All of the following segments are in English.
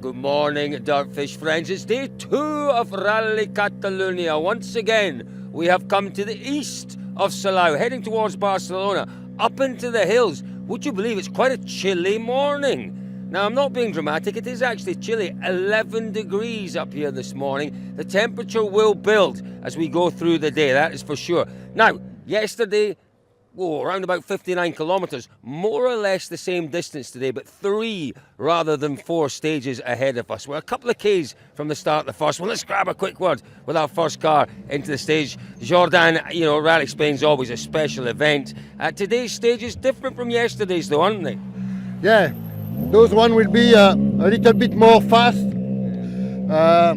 good morning, Dirtfish friends. It's day 2 of Rally Catalunya. Once again, we have come to the east of Salau, heading towards Barcelona, up into the hills. Would you believe it's quite a chilly morning? Now, I'm not being dramatic. It is actually chilly. 11 degrees up here this morning. The temperature will build as we go through the day, that is for sure. Now, yesterday, around about 59 kilometres, more or less the same distance today, but 3 rather than 4 stages ahead of us. We're a couple of Ks from the start of the first one. Let's grab a quick word with our first car into the stage. Jordan, Rally Spain's always a special event. Today's stage is different from yesterday's though, aren't they? Yeah, those one will be a little bit more fast. A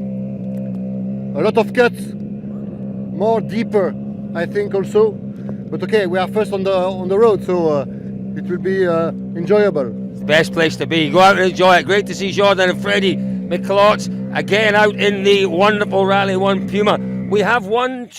lot of cuts, more deeper, I think also. But okay, we are first on the road, so it will be enjoyable. It's the best place to be. Go out and enjoy it. Great to see Jordan and Freddie McClot again out in the wonderful Rally 1 Puma. We have 4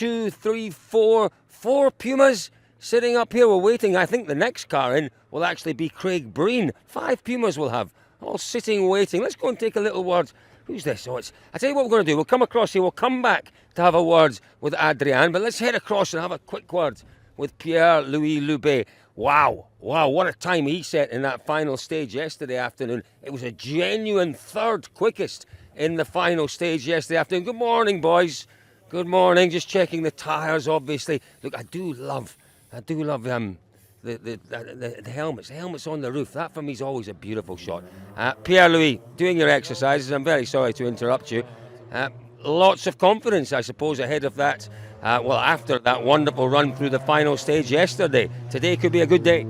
Pumas sitting up here. We're waiting. I think the next car in will actually be Craig Breen. 5 Pumas we'll have, all sitting waiting. Let's go and take a little word. Who's this? I tell you what we're going to do. We'll come across here. We'll come back to have a word with Adrian, but let's head across and have a quick word with Pierre-Louis Loubet. Wow, what a time he set in that final stage yesterday afternoon. It was a genuine third quickest in the final stage yesterday afternoon. Good morning, boys. Good morning. Just checking the tyres, obviously. Look, I do love the helmets. The helmets on the roof. That for me is always a beautiful shot. Pierre-Louis, doing your exercises. I'm very sorry to interrupt you. Lots of confidence, I suppose, ahead of that. After that wonderful run through the final stage yesterday, today could be a good day.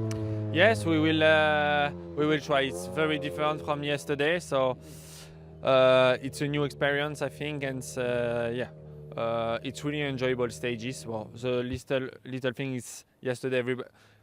Yes, we will try. It's very different from yesterday, so it's a new experience, I think, and it's really enjoyable stages. Well, the little thing is yesterday,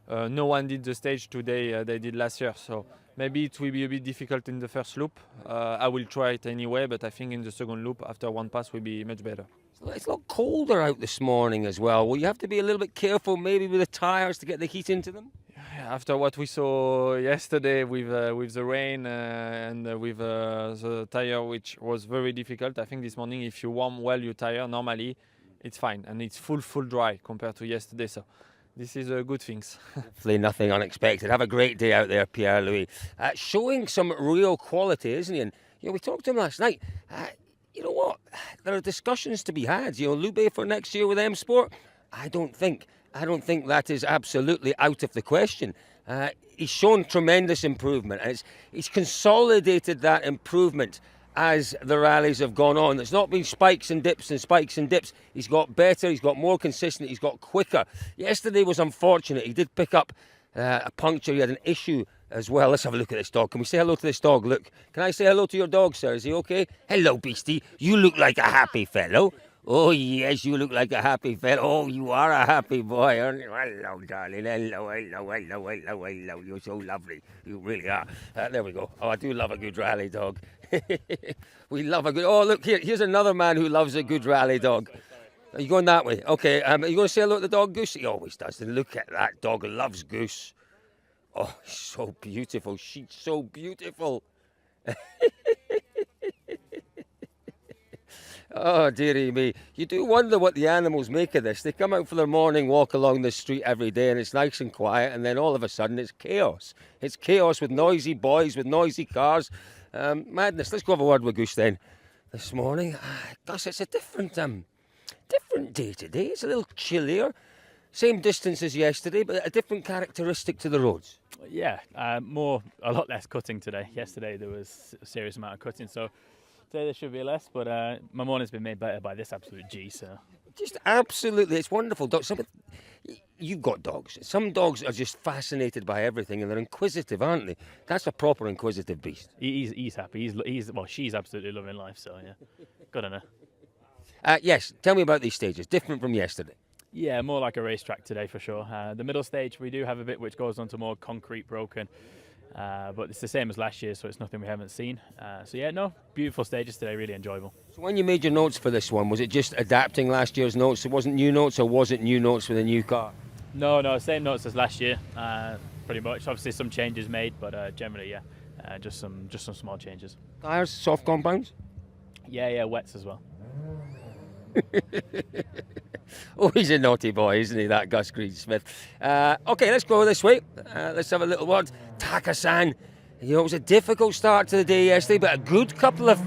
no one did the stage today. They did last year, so maybe it will be a bit difficult in the first loop. I will try it anyway, but I think in the second loop, after one pass, will be much better. It's a lot colder out this morning as well. Will you have to be a little bit careful maybe with the tyres to get the heat into them? After what we saw yesterday with the rain and with the tyre, which was very difficult, I think this morning if you warm well your tyre, normally it's fine. And it's full dry compared to yesterday. So this is good things. Hopefully nothing unexpected. Have a great day out there, Pierre-Louis. Showing some real quality, isn't he? And we talked to him last night. You know what? There are discussions to be had. Loubet for next year with M Sport. I don't think that is absolutely out of the question. He's shown tremendous improvement, and he's consolidated that improvement as the rallies have gone on. It's not been spikes and dips and spikes and dips. He's got better, he's got more consistent, he's got quicker. Yesterday was unfortunate. He did pick up a puncture. He had an issue as well. Let's have a look at this dog. Can we say hello to this dog? Look, can I say hello to your dog, sir? Is he okay? Hello, beastie. You look like a happy fellow. Oh, yes, you look like a happy fellow. Oh, you are a happy boy, aren't you? Hello, darling. Hello. You're so lovely. You really are. There we go. Oh, I do love a good rally dog. We love a good... Oh, look, here's another man who loves a good rally dog. Are you going that way? Okay, are you going to say hello to the dog, Goose? He always does. And look at that dog. Loves Goose. Oh, so beautiful. She's so beautiful. Oh, dearie me. You do wonder what the animals make of this. They come out for their morning walk along the street every day and it's nice and quiet, and then all of a sudden it's chaos. It's chaos with noisy boys, with noisy cars. Madness. Let's go have a word with Goose then this morning. Gus, it's a different day today. It's a little chillier. Same distance as yesterday, but a different characteristic to the roads. Yeah, a lot less cutting today. Yesterday there was a serious amount of cutting, so today there should be less, but my morning's been made better by this absolute G, so. Just absolutely, it's wonderful. You've got dogs. Some dogs are just fascinated by everything and they're inquisitive, aren't they? That's a proper inquisitive beast. He's happy. She's absolutely loving life, so yeah. Good on her. Yes, tell me about these stages, different from yesterday. Yeah, more like a racetrack today for sure. The middle stage, we do have a bit which goes onto more concrete broken, but it's the same as last year, so it's nothing we haven't seen. Beautiful stages today, really enjoyable. So when you made your notes for this one, was it just adapting last year's notes? It wasn't new notes, or was it new notes with a new car? No, same notes as last year, pretty much. Obviously some changes made, but generally, yeah. just some small changes. Tyres, soft compounds? Yeah, wets as well. Oh, he's a naughty boy, isn't he, that Gus Greensmith? Okay, let's go this way. Let's have a little word. Taka-san, you know, it was a difficult start to the day yesterday, but a good couple of...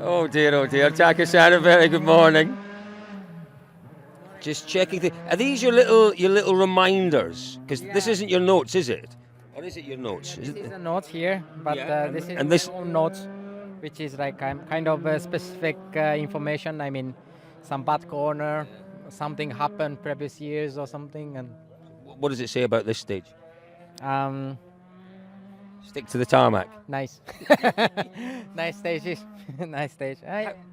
Oh dear. Taka-san, a very good morning. Just checking. Are these your little reminders? Because this isn't your notes, is it? Or is it your notes? This is a notes here, but this is and my own notes, which is like kind of specific information. I mean, some bad corner, something happened previous years or something, and. What does it say about this stage? Stick to the tarmac. Nice, nice stages, nice stage.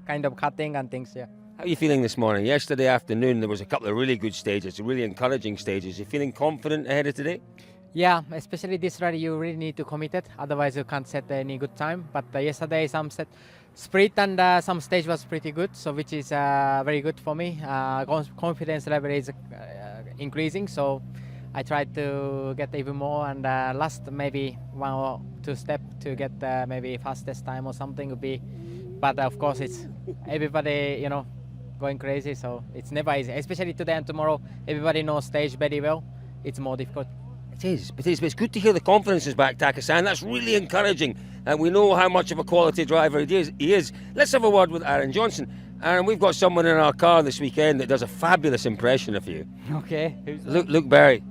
Kind of cutting and things, yeah. How are you feeling this morning? Yesterday afternoon there was a couple of really good stages, really encouraging stages. You feeling confident ahead of today? Yeah, especially this rally you really need to commit it, otherwise you can't set any good time. But yesterday some set sprint and some stage was pretty good, so which is very good for me. Confidence level is increasing, so I tried to get even more, and last maybe 1 or 2 steps to get maybe fastest time or something would be. But of course it's everybody, you know, going crazy, so it's never easy, especially today and tomorrow. Everybody knows stage very well. It's more difficult. It is, but it's good to hear the confidence is back, Taka-san. That's really encouraging, and we know how much of a quality driver he is. Let's have a word with Aaron Johnson. Aaron, we've got someone in our car this weekend that does a fabulous impression of you. Okay, who's that? Luke Barry.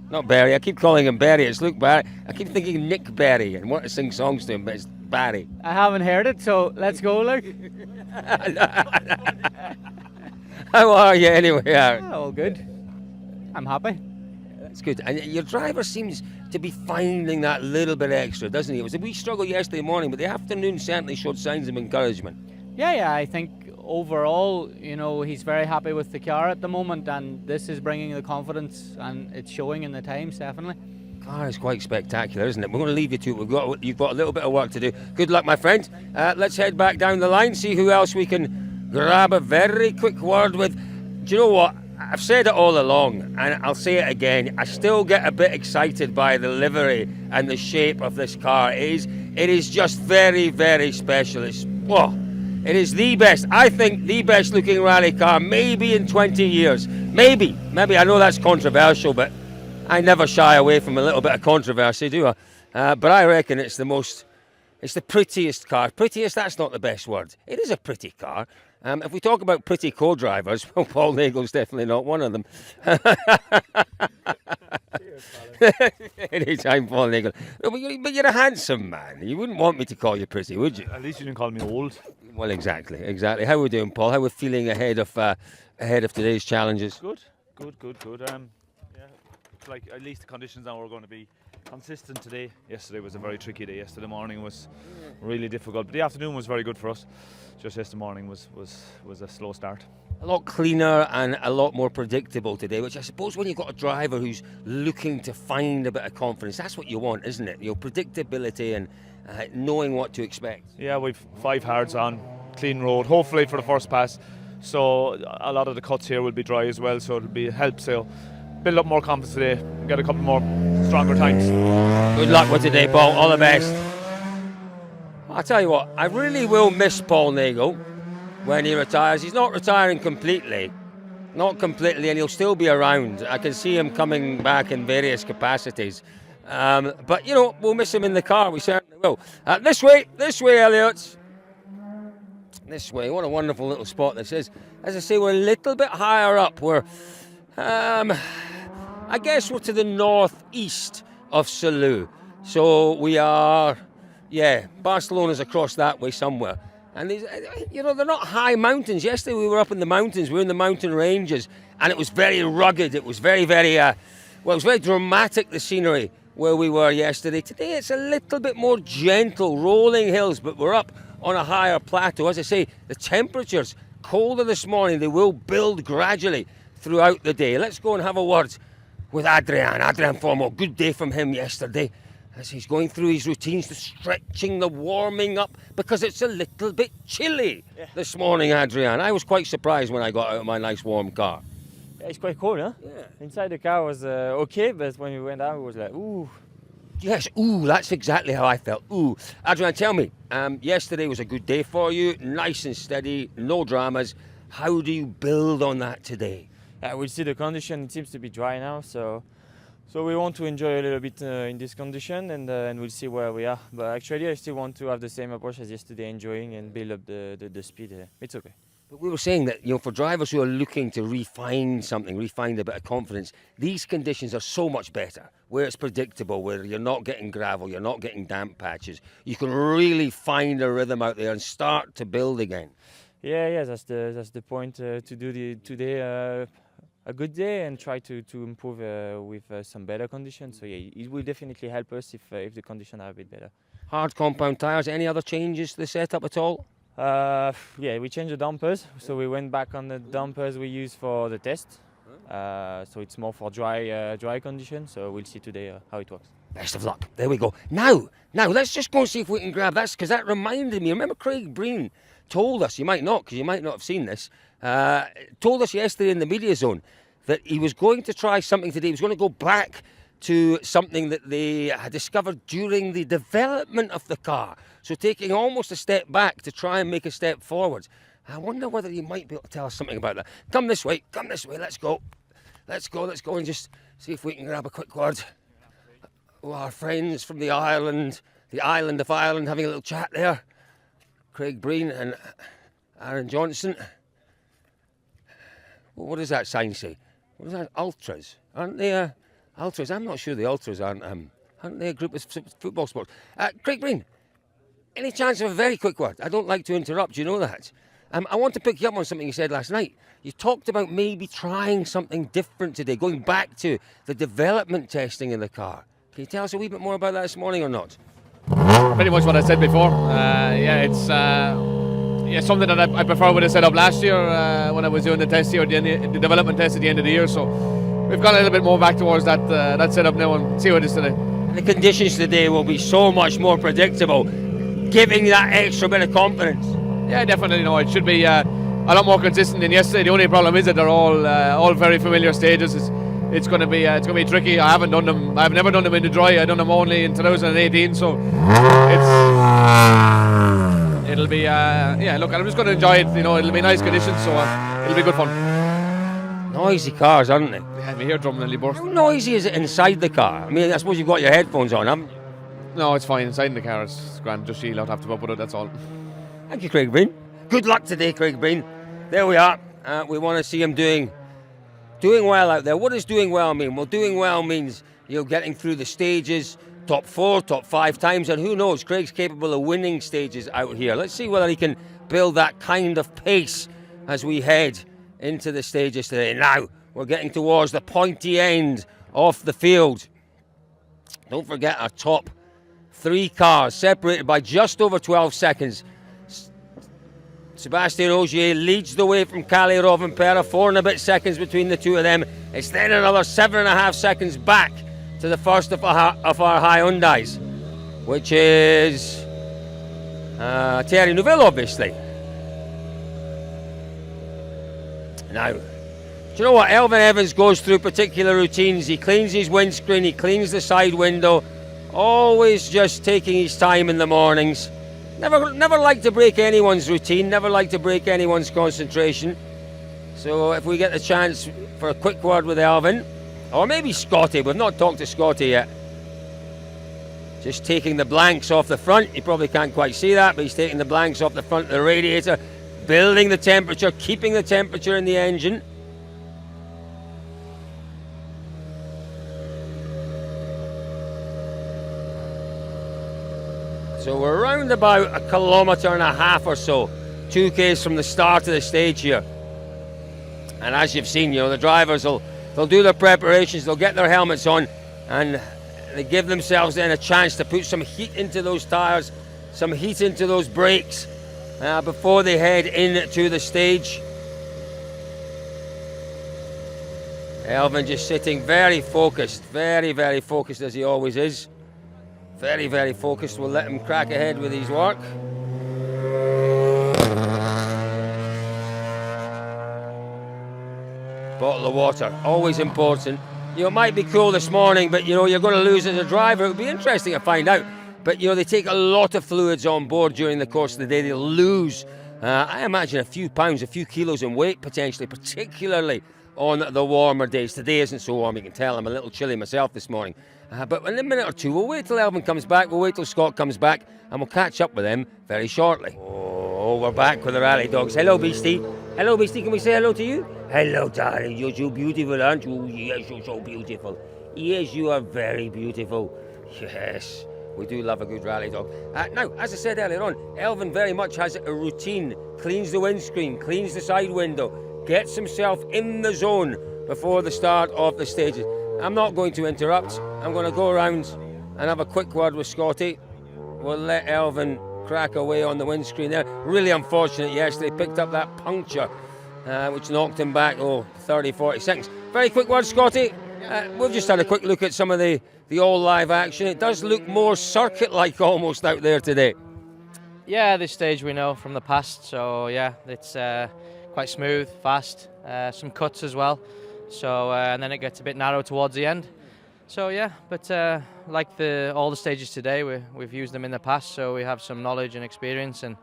Not Barry. I keep calling him Barry. It's Luke Barry. I keep thinking Nick Barry and want to sing songs to him, but it's Barry. I haven't heard it, so let's go, Luke. How are you anyway, Aaron? All good. I'm happy. That's good. And your driver seems to be finding that little bit extra, doesn't he? It was a wee struggle yesterday morning, but the afternoon certainly showed signs of encouragement. Yeah, I think overall, you know, he's very happy with the car at the moment, and this is bringing the confidence, and it's showing in the times, definitely. Car is quite spectacular, isn't it? We're going to leave you to it. You've got a little bit of work to do. Good luck, my friend. Let's head back down the line, see who else we can grab a very quick word with. Do you know what? I've said it all along, and I'll say it again. I still get a bit excited by the livery and the shape of this car. It is just very, very special. It is the best, I think, the best looking rally car maybe in 20 years. Maybe. I know that's controversial, but I never shy away from a little bit of controversy, do I? But I reckon it's the prettiest car. Prettiest, that's not the best word. It is a pretty car. If we talk about pretty co-drivers, well, Paul Nagel's definitely not one of them. Anytime, Paul Nagel. But you're a handsome man. You wouldn't want me to call you pretty, would you? At least you didn't call me old. Well, exactly. How are we doing, Paul? How are we feeling ahead of today's challenges? Good. Like at least the conditions now are going to be consistent today. Yesterday was a very tricky day. Yesterday morning was really difficult, but the afternoon was very good for us. Just yesterday morning was a slow start. A lot cleaner and a lot more predictable today, which I suppose when you've got a driver who's looking to find a bit of confidence, that's what you want, isn't it? Predictability and knowing what to expect. Yeah, we've 5 hards on, clean road, hopefully for the first pass. So a lot of the cuts here will be dry as well, so it'll be a help. So build up more confidence today, get a couple more stronger times. Good luck with today, Paul. All the best. I'll tell you what, I really will miss Paul Nagel when he retires. He's not retiring completely. Not completely, and he'll still be around. I can see him coming back in various capacities. But, you know, we'll miss him in the car. We certainly will. This way, Elliot. This way. What a wonderful little spot this is. As I say, we're a little bit higher up. We're, I guess we're to the northeast of Salou. So we are, Barcelona's across that way somewhere. And these, you know, they're not high mountains. Yesterday we were up in the mountains. We were in the mountain ranges, and it was very rugged. It was very, very, it was very dramatic, the scenery where we were yesterday. Today it's a little bit more gentle, rolling hills, but we're up on a higher plateau. As I say, the temperatures colder this morning. They will build gradually throughout the day. Let's go and have a word with Adrian Formo. Good day from him yesterday. as he's going through his routines, the stretching, the warming up, because it's a little bit chilly this morning, Adrian. I was quite surprised when I got out of my nice warm car. Yeah, it's quite cold, huh? Yeah. Inside the car was okay, but when we went out, it was like, ooh. Yes, ooh, that's exactly how I felt. Ooh. Adrian, tell me, yesterday was a good day for you, nice and steady, no dramas. How do you build on that today? We'll see the condition. It seems to be dry now, so we want to enjoy a little bit in this condition, and we'll see where we are. But actually, I still want to have the same approach as yesterday, enjoying and build up the speed. It's okay. But we were saying that, for drivers who are looking to refine something, refine a bit of confidence, these conditions are so much better, where it's predictable, where you're not getting gravel, you're not getting damp patches. You can really find a rhythm out there and start to build again. Yeah, that's the point, to do today a good day and try to improve with some better conditions. So yeah, it will definitely help us if the conditions are a bit better. Hard compound tyres, any other changes to the setup at all? Yeah, we changed the dampers, so we went back on the dampers we used for the test. So it's more for dry conditions. So we'll see today how it works. Best of luck. There we go. Now, let's just go and see if we can grab that, because that reminded me. Remember Craig Breen told us, you might not, because you might not have seen this, told us yesterday in the media zone that he was going to try something today. He was going to go back to something that they had discovered during the development of the car. So taking almost a step back to try and make a step forward. I wonder whether you might be able to tell us something about that. Come this way, let's go and just see if we can grab a quick word. Oh, our friends from the island of Ireland, having a little chat there. Craig Breen and Aaron Johnson. What does that sign say? What is that? Ultras? Aren't they Ultras? I'm not sure the Ultras aren't they a group of football sports? Craig Breen, any chance of a very quick word? I don't like to interrupt, you know that. I want to pick you up on something you said last night. You talked about maybe trying something different today, going back to the development testing in the car. Can you tell us a wee bit more about that this morning or not? Pretty much what I said before. It's something that I prefer what I set up last year when I was doing the test here, the development test at the end of the year. So we've gone a little bit more back towards that setup now and see what it is today. The conditions today will be so much more predictable, giving that extra bit of confidence. Yeah, definitely. No, it should be a lot more consistent than yesterday. The only problem is that they're all very familiar stages. It's going to be tricky. I've never done them in the dry. I've done them only in 2018. So it'll be look, I'm just going to enjoy it. It'll be nice conditions. So it'll be good fun. Noisy cars, aren't they? Yeah, my eardrum nearly burst. How noisy is it inside the car? I mean, I suppose you've got your headphones on, haven't you? No, it's fine. Inside in the car, it's grand. Just she'll have to put up with it. That's all. Thank you, Craig Breen. Good luck today, Craig Breen. There we are. We want to see him doing well out there. What does doing well mean? Well, doing well means getting through the stages, top 4, top 5 times, and who knows, Craig's capable of winning stages out here. Let's see whether he can build that kind of pace as we head into the stages today. Now, we're getting towards the pointy end of the field. Don't forget our top 3 cars separated by just over 12 seconds. Sébastien Ogier leads the way from Kalle Rovanperä, 4 and a bit seconds between the two of them. It's then another 7.5 seconds back to the first of our Hyundais, which is Thierry Neuville, obviously. Now, do you know what? Elfyn Evans goes through particular routines. He cleans his windscreen, he cleans the side window, always just taking his time in the mornings. Never like to break anyone's routine, never like to break anyone's concentration. So if we get the chance for a quick word with Elfyn, or maybe Scotty, we've not talked to Scotty yet. Just taking the blanks off the front, you probably can't quite see that, but he's taking the blanks off the front of the radiator, building the temperature, keeping the temperature in the engine. So we're around about 1.5 kilometres or so, 2Ks from the start of the stage here. And as you've seen, the drivers they'll do their preparations, they'll get their helmets on, and they give themselves then a chance to put some heat into those tyres, some heat into those brakes before they head into the stage. Elfyn just sitting very focused, very, very focused as he always is. Very, very focused. We'll let him crack ahead with his work. Bottle of water, always important. You know, it might be cool this morning, but you know, you're going to lose as a driver. It would be interesting to find out. But you know, they take a lot of fluids on board during the course of the day. They lose, I imagine, a few pounds, a few kilos in weight potentially, particularly on the warmer days. Today isn't so warm, you can tell. I'm a little chilly myself this morning. But in a minute or two, we'll wait till Elvin comes back, we'll wait till Scott comes back, and we'll catch up with him very shortly. Oh, we're back with the rally dogs. Hello, Beastie. Hello, Beastie. Can we say hello to you? Hello, darling. You're so beautiful, aren't you? Yes, you're so beautiful. Yes, you are very beautiful. Yes, we do love a good rally dog. Now, as I said earlier on, Elvin very much has a routine. Cleans the windscreen, cleans the side window, gets himself in the zone before the start of the stages. I'm not going to interrupt. I'm going to go around and have a quick word with Scotty. We'll let Elvin crack away on the windscreen there. Really unfortunate yesterday, picked up that puncture which knocked him back 30, 40 seconds. Very quick word, Scotty. We've just had a quick look at some of the all live action. It does look more circuit-like almost out there today. Yeah, this stage we know from the past, so yeah, it's quite smooth, fast, some cuts as well. So and then it gets a bit narrow towards the end. So yeah, but like all the stages today, we've used them in the past, so we have some knowledge and experience, and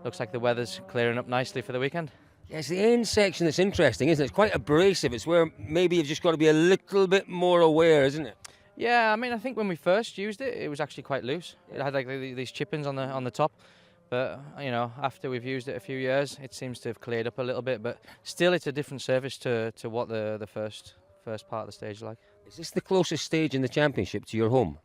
looks like the weather's clearing up nicely for the weekend. Yeah, it's the end section that's interesting, isn't it? It's quite abrasive. It's where maybe you've just got to be a little bit more aware, isn't it? Yeah, I mean, I think when we first used it, it was actually quite loose. It had like these chip-ins on the top. But you know, after we've used it a few years, it seems to have cleared up a little bit. But still, it's a different surface to what the first part of the stage is like. Is this the closest stage in the championship to your home?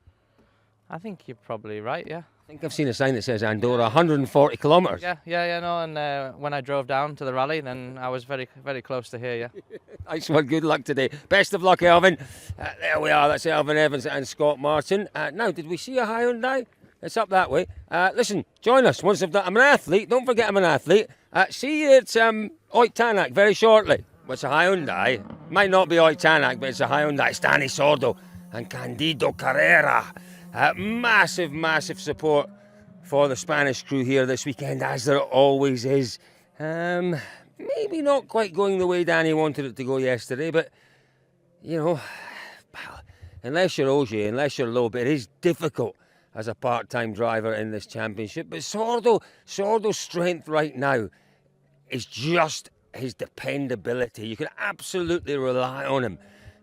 I think you're probably right. Yeah. I think I've seen a sign that says Andorra, 140 kilometres. Yeah. No, and when I drove down to the rally, then I was very, very close to here. Yeah. Nice one. Good luck today. Best of luck, Elvin. There we are. That's Elvin Evans and Scott Martin. Now, did we see a Hyundai? It's up that way. Listen, join us once I've done. I'm an athlete. Don't forget I'm an athlete. See you at Oitanak very shortly. It's a Hyundai. Might not be Oitanak, but it's a Hyundai. It's Danny Sordo and Candido Carrera. Massive, massive support for the Spanish crew here this weekend, as there always is. Maybe not quite going the way Danny wanted it to go yesterday, but, you know, unless you're Ogier, unless you're Loeb, it is difficult as a part-time driver in this championship. But Sordo's strength right now is just his dependability. You can absolutely rely on him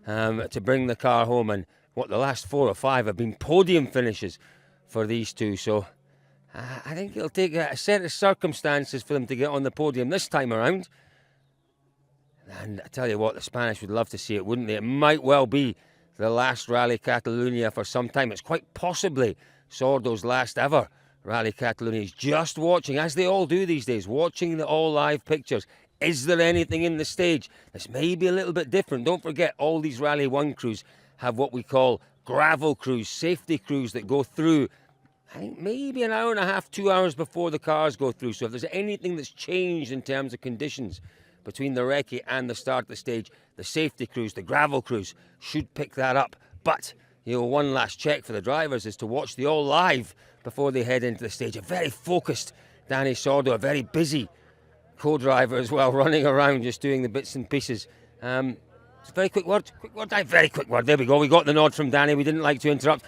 to bring the car home. And what, the last 4 or 5 have been podium finishes for these two. So I think it'll take a set of circumstances for them to get on the podium this time around. And I tell you what, the Spanish would love to see it, wouldn't they? It might well be the last Rally Catalunya for some time. It's quite possibly Sordo's last ever Rally Catalunya. He's just watching, as they all do these days, watching the all live pictures. Is there anything in the stage that's maybe a little bit different? Don't forget, all these Rally 1 crews have what we call gravel crews, safety crews that go through, I think, maybe an hour and a half, 2 hours before the cars go through. So if there's anything that's changed in terms of conditions between the recce and the start of the stage, the safety crews, the gravel crews should pick that up. But, you know, one last check for the drivers is to watch the all live before they head into the stage. A very focused Danny Sordo, a very busy co-driver as well, running around just doing the bits and pieces. It's a very quick word, very quick word. There we go. We got the nod from Danny. We didn't like to interrupt.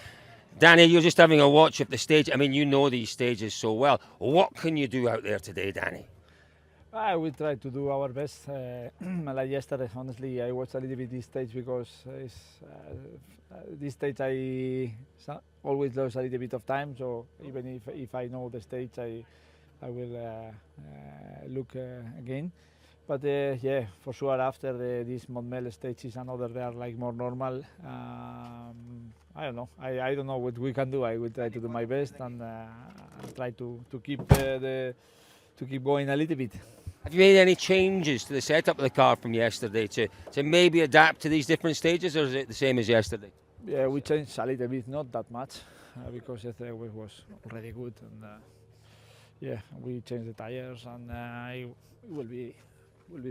Danny, you're just having a watch of the stage. I mean, you know these stages so well. What can you do out there today, Danny? I will try to do our best. Like yesterday, honestly, I watched a little bit this stage because this stage I always lose a little bit of time. So even if I know the stage, I will look again. But yeah, for sure after this Montmel stage is another, they are like more normal. I don't know. I don't know what we can do. I will try to do my best and try to keep going a little bit. Have you made any changes to the setup of the car from yesterday to maybe adapt to these different stages, or is it the same as yesterday? Yeah, we changed a little bit, not that much, because yesterday was already good, and yeah, we changed the tires, and it will be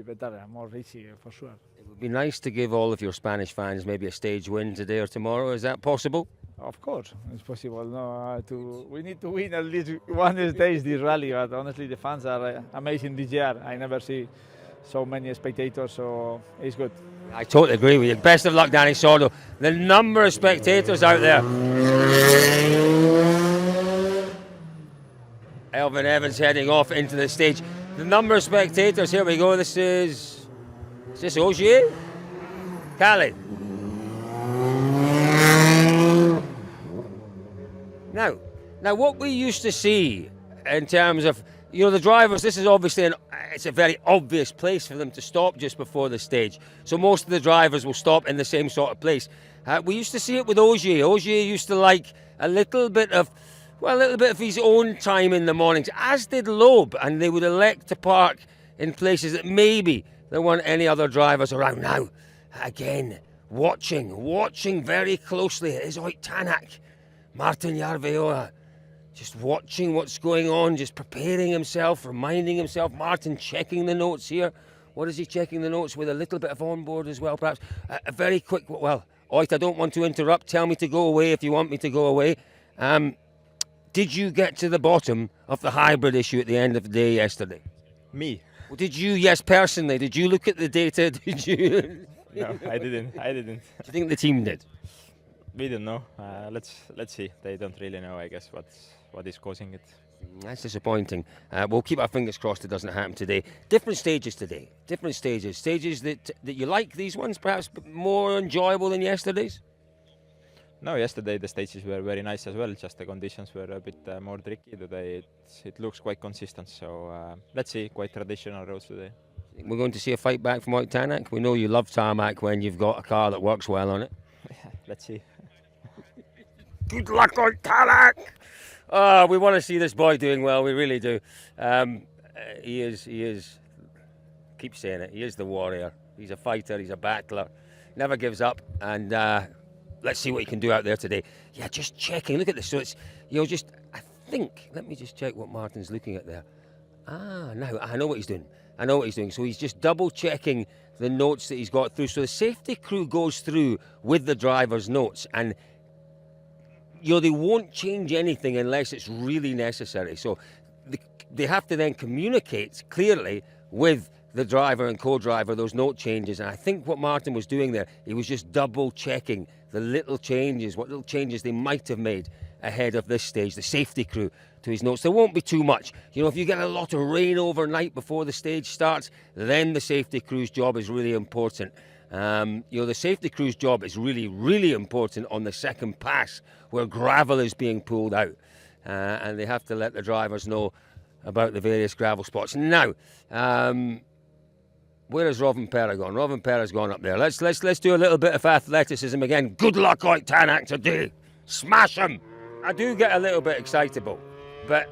better, more easy for sure. It would be nice to give all of your Spanish fans maybe a stage win today or tomorrow. Is that possible? Of course, it's possible. No, we need to win at least one stage this rally. But honestly, the fans are amazing this year. I never see so many spectators, so it's good. I totally agree with you. Best of luck, Danny Sordo. The number of spectators out there. Elvin Evans heading off into the stage. The number of spectators, here we go. Is this Ogier? Khaled. Now what we used to see in terms of, the drivers, this is obviously it's a very obvious place for them to stop just before the stage. So most of the drivers will stop in the same sort of place. We used to see it with Ogier. Ogier used to like a little bit of his own time in the mornings, as did Loeb, and they would elect to park in places that maybe there weren't any other drivers around. Now, again, watching very closely is Oyt Tanak, Martin Järveoja, just watching what's going on, just preparing himself, reminding himself. Martin checking the notes here. What is he checking the notes with? A little bit of onboard as well, perhaps. A very quick, Oyt, I don't want to interrupt. Tell me to go away if you want me to go away. Did you get to the bottom of the hybrid issue at the end of the day yesterday? Me? Well, did you? Yes, personally. Did you look at the data? Did you? No, I didn't. Do you think the team did? We don't know. Let's see. They don't really know, I guess, what is causing it. That's disappointing. We'll keep our fingers crossed it doesn't happen today. Different stages today. Different stages. Stages that you like, these ones, perhaps more enjoyable than yesterday's? No, yesterday the stages were very nice as well, just the conditions were a bit more tricky. Today it looks quite consistent, so let's see, quite traditional roads today. We're going to see a fight back from Oyt Tanak. We know you love tarmac when you've got a car that works well on it. Let's see. Good luck, Oyt Tanak! We want to see this boy doing well, we really do. He is, keep saying it, he is the warrior. He's a fighter, he's a battler, never gives up, and let's see what he can do out there today. Yeah, just checking. Look at this. So it's, I think, let me just check what Martin's looking at there. Now, I know what he's doing. So he's just double checking the notes that he's got through. So the safety crew goes through with the driver's notes, and they won't change anything unless it's really necessary. So they have to then communicate clearly with the driver and co-driver those note changes. And I think what Martin was doing there, he was just double checking the little changes, what little changes they might have made ahead of this stage, the safety crew, to his notes. There won't be too much. If you get a lot of rain overnight before the stage starts, then the safety crew's job is really important. The safety crew's job is really, really important on the second pass where gravel is being pulled out. And they have to let the drivers know about the various gravel spots. Now, where has Robin Perra gone? Robin Perra's gone up there. Let's do a little bit of athleticism again. Good luck, Oyt Tanak, today. Smash him. I do get a little bit excitable, but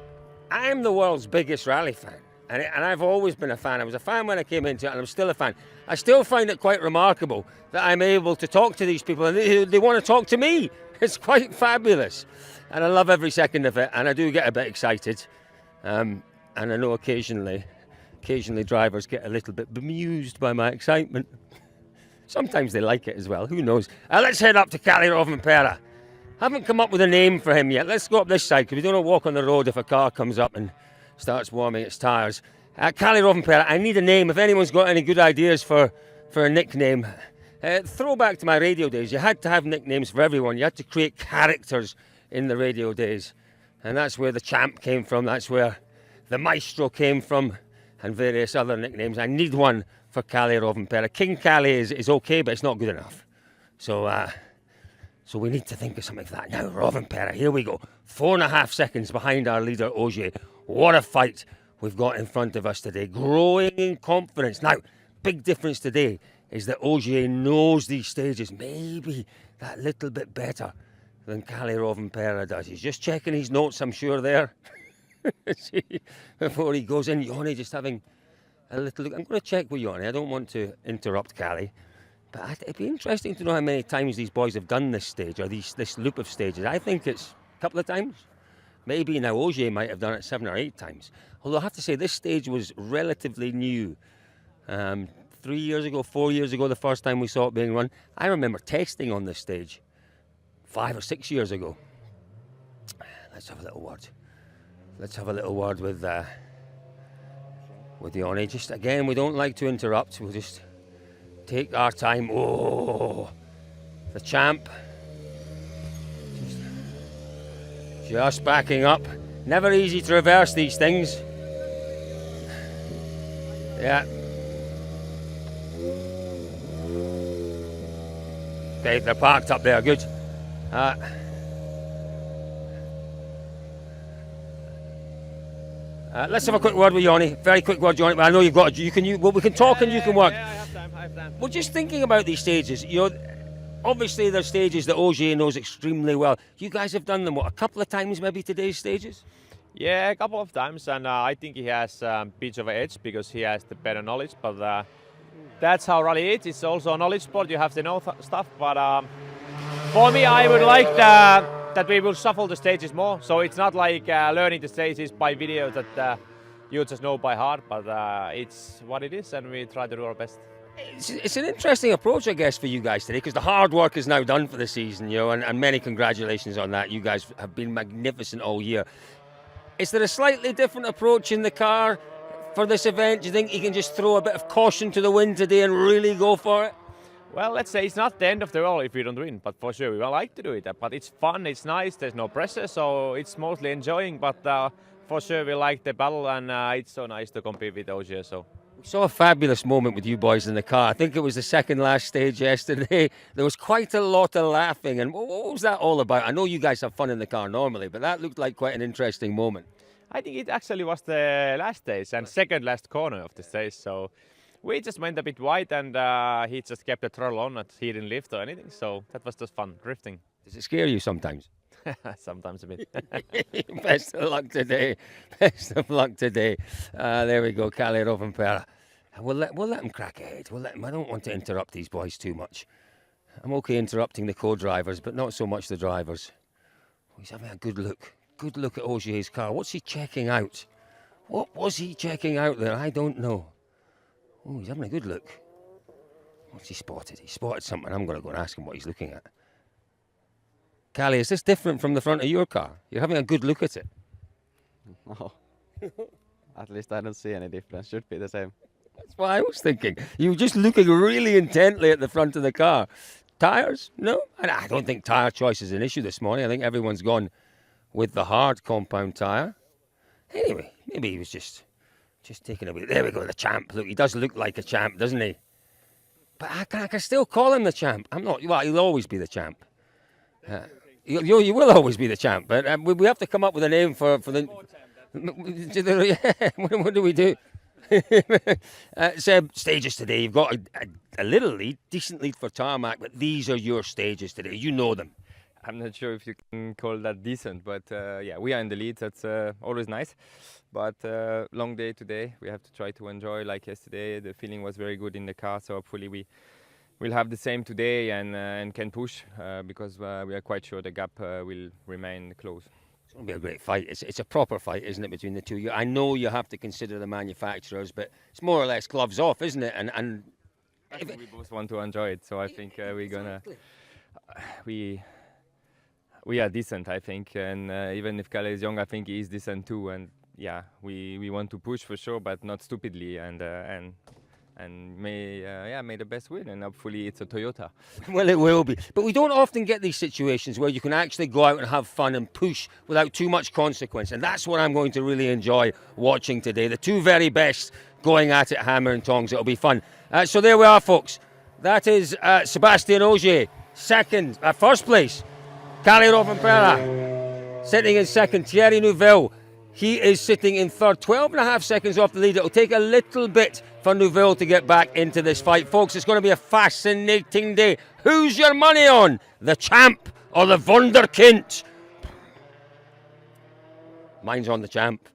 I'm the world's biggest rally fan, and I've always been a fan. I was a fan when I came into it, and I'm still a fan. I still find it quite remarkable that I'm able to talk to these people, and they want to talk to me. It's quite fabulous, and I love every second of it, and I do get a bit excited, and I know occasionally drivers get a little bit bemused by my excitement. Sometimes they like it as well, who knows. Let's head up to Kalle Rovanperä. Haven't come up with a name for him yet. Let's go up this side, because we don't want to walk on the road if a car comes up and starts warming its tyres. Kalle Rovanperä, I need a name. If anyone's got any good ideas for a nickname. Throwback to my radio days, you had to have nicknames for everyone. You had to create characters in the radio days. And that's where the Champ came from. That's where the Maestro came from, and various other nicknames. I need one for Kalle Rovanperä. King Kalle is okay, but it's not good enough. So we need to think of something for that. Now, Rovanperä, here we go. 4.5 seconds behind our leader, Ogier. What a fight we've got in front of us today. Growing in confidence. Now, big difference today is that Ogier knows these stages maybe that little bit better than Kalle Rovanperä does. He's just checking his notes, I'm sure, there. Before he goes in. Joni just having a little look. I'm going to check with Joni. I don't want to interrupt Kalle. But it'd be interesting to know how many times these boys have done this stage, or this loop of stages. I think it's a couple of times. Maybe now Ogier might have done it 7 or 8 times. Although I have to say, this stage was relatively new. 3 years ago, 4 years ago, the first time we saw it being run. I remember testing on this stage 5 or 6 years ago. Let's have a little word. Let's have a little word with Yoni. Just again, we don't like to interrupt. We'll just take our time. Oh, the champ. Just backing up. Never easy to reverse these things. Yeah. Okay, they're parked up there. Good. Let's have a quick word with Yoni. Very quick word, Yoni. I know you've got. We can talk and you can work. Yeah, I have time. We're just thinking about these stages. You know, obviously there's stages that Ogier knows extremely well. You guys have done them a couple of times, maybe today's stages. Yeah, a couple of times, and I think he has a bit of an edge because he has the better knowledge. But that's how rally is. It's also a knowledge sport. You have to know stuff. But for me, I would like that we will shuffle the stages more. So it's not like learning the stages by video that you just know by heart. But it's what it is, and we try to do our best. It's an interesting approach, I guess, for you guys today, because the hard work is now done for the season, you know, and many congratulations on that. You guys have been magnificent all year. Is there a slightly different approach in the car for this event? Do you think you can just throw a bit of caution to the wind today and really go for it? Well, let's say it's not the end of the world if we don't win, but for sure we will like to do it. But it's fun, it's nice, there's no pressure, so it's mostly enjoying. But for sure we like the battle, and it's so nice to compete with Ogier. So. We saw a fabulous moment with you boys in the car. I think it was the second last stage yesterday. There was quite a lot of laughing. And what was that all about? I know you guys have fun in the car normally, but that looked like quite an interesting moment. I think it actually was the last stage and second last corner of the stage. So we just went a bit wide, and he just kept the throttle on. He didn't lift or anything. So that was just fun, drifting. Does it scare you sometimes? Sometimes a bit. Best of luck today. Best of luck today. There we go, Kalle Rovanperä. We'll let him crack ahead. We'll let him. I don't want to interrupt these boys too much. I'm okay interrupting the co-drivers, but not so much the drivers. He's having a good look. Good look at Ogier's car. What's he checking out? What was he checking out there? I don't know. Oh, he's having a good look. What's he spotted? He spotted something. I'm going to go and ask him what he's looking at. Kalle, is this different from the front of your car? You're having a good look at it. No. At least I don't see any difference. Should be the same. That's what I was thinking. You were just looking really intently at the front of the car. Tyres? No? I don't think tyre choice is an issue this morning. I think everyone's gone with the hard compound tyre. Anyway, maybe he was just taking a bit. There we go, the champ. Look, he does look like a champ, doesn't he? But I can still call him the champ. I'm not. Well, he'll always be the champ. You will always be the champ. But we have to come up with a name for the. What do we do? Seb, stages today. You've got a little lead, decent lead for tarmac, but these are your stages today. You know them. I'm not sure if you can call that decent, but yeah, we are in the lead. That's always nice. But long day today. We have to try to enjoy like yesterday. The feeling was very good in the car, so hopefully we'll have the same today and can push because we are quite sure the gap will remain close. It's going to be a great fight. It's a proper fight, isn't it, between the two? I know you have to consider the manufacturers, but it's more or less gloves off, isn't it? And we both want to enjoy it, so I think we're gonna. We are decent, I think, and even if Kalle is young, I think he is decent too. And yeah, we want to push for sure, but not stupidly, and may the best win, and hopefully it's a Toyota. Well, it will be. But we don't often get these situations where you can actually go out and have fun and push without too much consequence, and that's what I'm going to really enjoy watching today. The two very best going at it, hammer and tongs. It'll be fun. So there we are, folks. That is Sébastien Ogier, first place. Kalle Rovanperä sitting in second. Thierry Neuville, he is sitting in third. 12.5 seconds off the lead. It'll take a little bit for Neuville to get back into this fight. Folks, it's going to be a fascinating day. Who's your money on? The champ or the Wunderkind? Mine's on the champ.